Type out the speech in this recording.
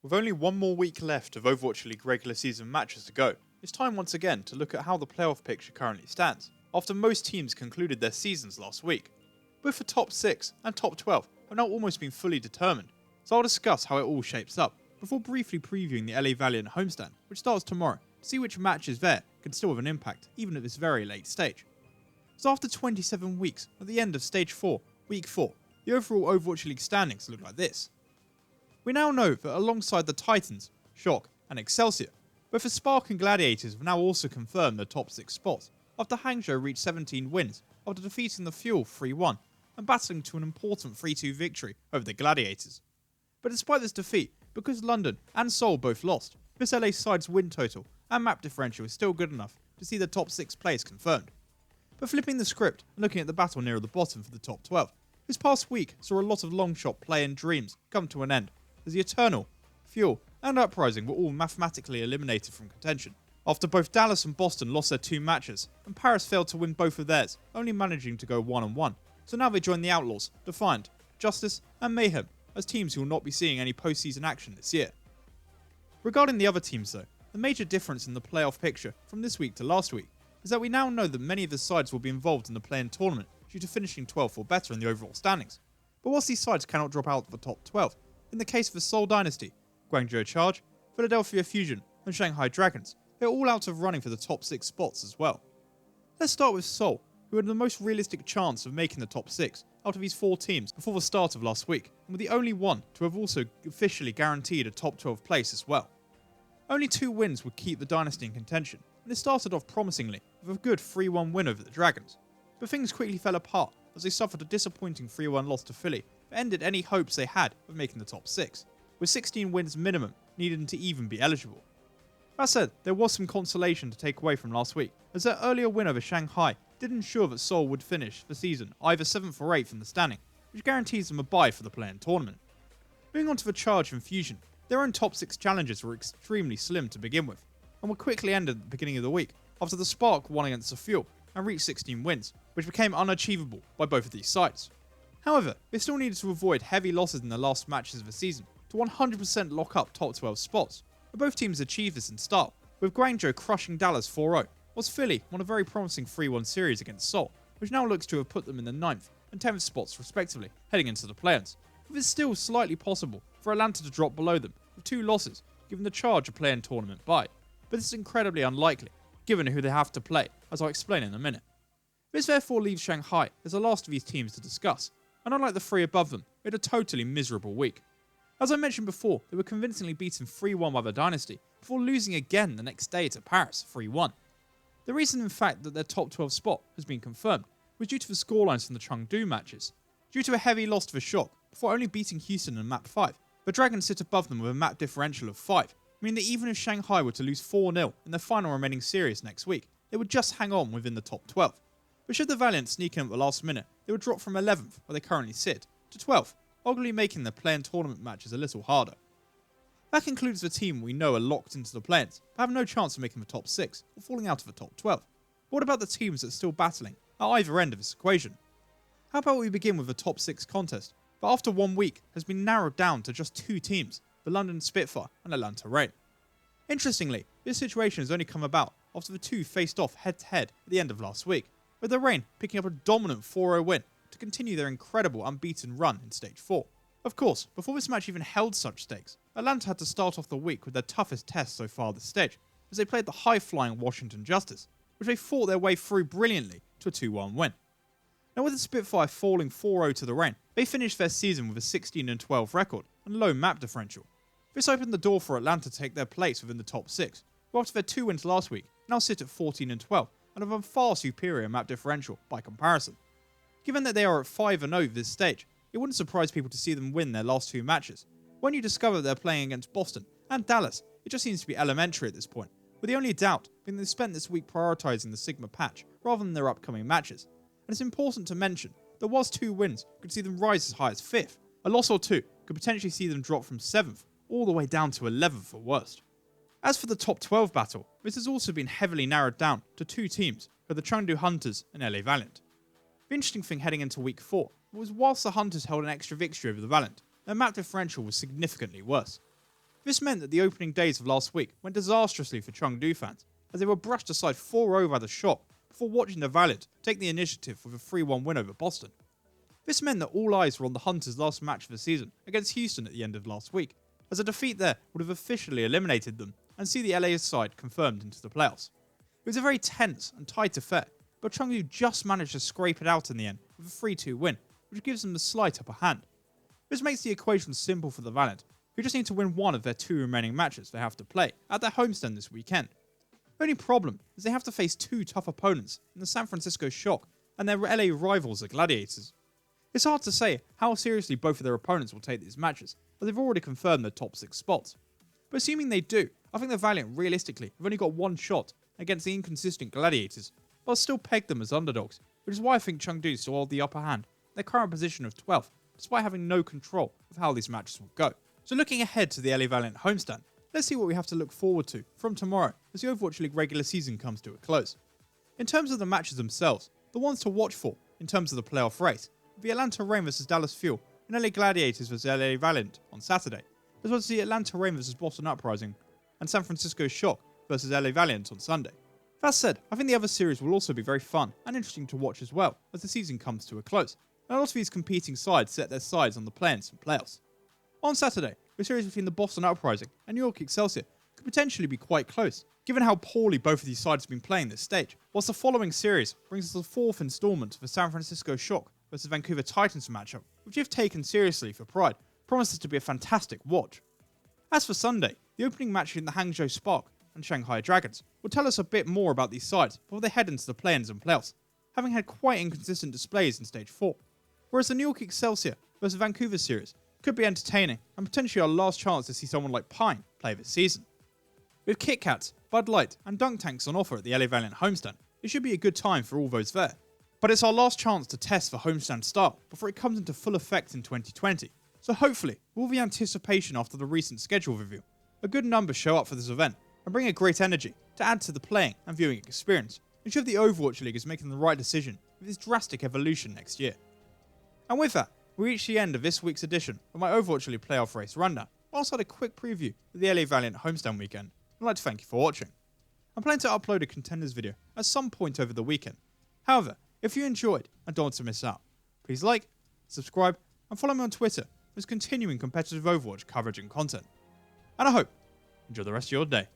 With only one more week left of Overwatch League regular season matches to go, it's time once again to look at how the playoff picture currently stands, after most teams concluded their seasons last week. Both the top 6 and top 12 have now almost been fully determined, so I'll discuss how it all shapes up, before briefly previewing the LA Valiant Homestand, which starts tomorrow, to see which matches there can still have an impact, even at this very late stage. So after 27 weeks, at the end of Stage 4, Week 4, the overall Overwatch League standings look like this. We now know that alongside the Titans, Shock and Excelsior, both the Spark and Gladiators have now also confirmed their top 6 spots, after Hangzhou reached 17 wins after defeating the Fuel 3-1 and battling to an important 3-2 victory over the Gladiators. But despite this defeat, because London and Seoul both lost, this LA side's win total and map differential is still good enough to see the top 6 place confirmed. But flipping the script and looking at the battle nearer the bottom for the top 12, this past week saw a lot of long shot play and dreams come to an end, as the Eternal, Fuel and Uprising were all mathematically eliminated from contention, after both Dallas and Boston lost their 2 matches and Paris failed to win both of theirs, only managing to go 1-1. So now they join the Outlaws, Defiant, Justice and Mayhem as teams who will not be seeing any postseason action this year. Regarding the other teams though, the major difference in the playoff picture from this week to last week is that we now know that many of the sides will be involved in the play-in tournament due to finishing 12th or better in the overall standings. But whilst these sides cannot drop out of the top 12, in the case of the Seoul Dynasty, Guangzhou Charge, Philadelphia Fusion and Shanghai Dragons, they're all out of running for the top 6 spots as well. Let's start with Seoul, who had the most realistic chance of making the top 6 out of these 4 teams before the start of last week, and were the only one to have also officially guaranteed a top 12 place as well. Only 2 wins would keep the Dynasty in contention, and it started off promisingly with a good 3-1 win over the Dragons. But things quickly fell apart as they suffered a disappointing 3-1 loss to Philly that ended any hopes they had of making the top 6, with 16 wins minimum needed to even be eligible. That said, there was some consolation to take away from last week, as their earlier win over Shanghai did ensure that Seoul would finish the season either 7th or 8th in the standing, which guarantees them a bye for the play-in tournament. Moving on to the Charge and Fusion, their own top 6 challenges were extremely slim to begin with, and were quickly ended at the beginning of the week after the Spark won against the Fuel and reached 16 wins, which became unachievable by both of these sides. However, they still needed to avoid heavy losses in the last matches of the season to 100% lock up top 12 spots, but both teams achieved this in style, with Guangzhou crushing Dallas 4-0, whilst Philly won a very promising 3-1 series against Seoul, which now looks to have put them in the 9th and 10th spots respectively heading into the play-ins, with it's still slightly possible for Atlanta to drop below them with 2 losses, giving the Charge a play-in tournament bye, but this is incredibly unlikely given who they have to play, as I'll explain in a minute. This therefore leaves Shanghai as the last of these teams to discuss, and unlike the 3 above them, they had a totally miserable week. As I mentioned before, they were convincingly beaten 3-1 by the Dynasty, before losing again the next day to Paris 3-1. The reason in fact that their top 12 spot has been confirmed was due to the scorelines from the Chengdu matches. Due to a heavy loss to the Shock, before only beating Houston in map 5, the Dragons sit above them with a map differential of 5, meaning that even if Shanghai were to lose 4-0 in their final remaining series next week, they would just hang on within the top 12. But should the Valiant sneak in at the last minute, they would drop from 11th, where they currently sit, to 12th, arguably making their play-in tournament matches a little harder. That concludes the team we know are locked into the play-ins, but have no chance of making the top 6, or falling out of the top 12. But what about the teams that are still battling at either end of this equation? How about we begin with the top 6 contest, that after 1 week has been narrowed down to just 2 teams, the London Spitfire and Atlanta Reign. Interestingly, this situation has only come about after the 2 faced off head-to-head at the end of last week, with the Reign picking up a dominant 4-0 win to continue their incredible unbeaten run in Stage 4. Of course, before this match even held such stakes, Atlanta had to start off the week with their toughest test so far this stage, as they played the high-flying Washington Justice, which they fought their way through brilliantly to a 2-1 win. Now with the Spitfire falling 4-0 to the Reign, they finished their season with a 16-12 record and low map differential. This opened the door for Atlanta to take their place within the top 6, who after their 2 wins last week now sit at 14-12 and have a far superior map differential by comparison. Given that they are at 5-0 at this stage, it wouldn't surprise people to see them win their last 2 matches. When you discover they're playing against Boston and Dallas, it just seems to be elementary at this point, with the only doubt being they spent this week prioritising the Sigma patch rather than their upcoming matches. And it's important to mention that whilst 2 wins could see them rise as high as 5th, a loss or 2 could potentially see them drop from 7th all the way down to 11th at worst. As for the top 12 battle, this has also been heavily narrowed down to 2 teams, with the Chengdu Hunters and LA Valiant. The interesting thing heading into week 4 was whilst the Hunters held an extra victory over the Valiant, their map differential was significantly worse. This meant that the opening days of last week went disastrously for Chengdu fans, as they were brushed aside 4-0 by the Shock before watching the Valiant take the initiative with a 3-1 win over Boston. This meant that all eyes were on the Hunters' last match of the season against Houston at the end of last week, as a defeat there would have officially eliminated them and see the LA side confirmed into the playoffs. It was a very tense and tight affair, but Chengdu just managed to scrape it out in the end with a 3-2 win, which gives them the slight upper hand. This makes the equation simple for the Valiant, who just need to win one of their 2 remaining matches they have to play at their homestand this weekend. The only problem is they have to face 2 tough opponents in the San Francisco Shock and their LA rivals, the Gladiators. It's hard to say how seriously both of their opponents will take these matches, as they've already confirmed their top 6 spots. But assuming they do, I think the Valiant realistically have only got one shot against the inconsistent Gladiators, but I'll still peg them as underdogs, which is why I think Chengdu still hold the upper hand, their current position of 12th, despite having no control of how these matches will go. So looking ahead to the LA Valiant homestand, let's see what we have to look forward to from tomorrow as the Overwatch League regular season comes to a close. In terms of the matches themselves, the ones to watch for in terms of the playoff race will be Atlanta Reign vs Dallas Fuel and LA Gladiators vs LA Valiant on Saturday, as well as the Atlanta Reign vs Boston Uprising and San Francisco Shock vs LA Valiant on Sunday. That said, I think the other series will also be very fun and interesting to watch as well as the season comes to a close, and a lot of these competing sides set their sides on the play-ins and playoffs. On Saturday, the series between the Boston Uprising and New York Excelsior could potentially be quite close, given how poorly both of these sides have been playing this stage, whilst the following series brings us the 4th installment of the San Francisco Shock vs Vancouver Titans matchup, which if taken seriously for Pride, promises to be a fantastic watch. As for Sunday, the opening match between the Hangzhou Spark and Shanghai Dragons will tell us a bit more about these sides before they head into the play-ins and playoffs, having had quite inconsistent displays in Stage 4, whereas the New York Excelsior vs Vancouver series could be entertaining and potentially our last chance to see someone like Pine play this season. With Kit Kats, Bud Light and Dunk Tanks on offer at the LA Valiant homestand, it should be a good time for all those there. But it's our last chance to test for homestand style before it comes into full effect in 2020, so hopefully, with all the anticipation after the recent schedule review, a good number show up for this event and bring a great energy to add to the playing and viewing experience, and show the Overwatch League is making the right decision with this drastic evolution next year. And with that, we reach the end of this week's edition of my Overwatch League playoff race rundown, whilst I had a quick preview of the LA Valiant homestand weekend. I'd like to thank you for watching. I'm planning to upload a contenders video at some point over the weekend. However, if you enjoyed and don't want to miss out, please like, subscribe, and follow me on Twitter for continuing competitive Overwatch coverage and content. And I hope you enjoy the rest of your day.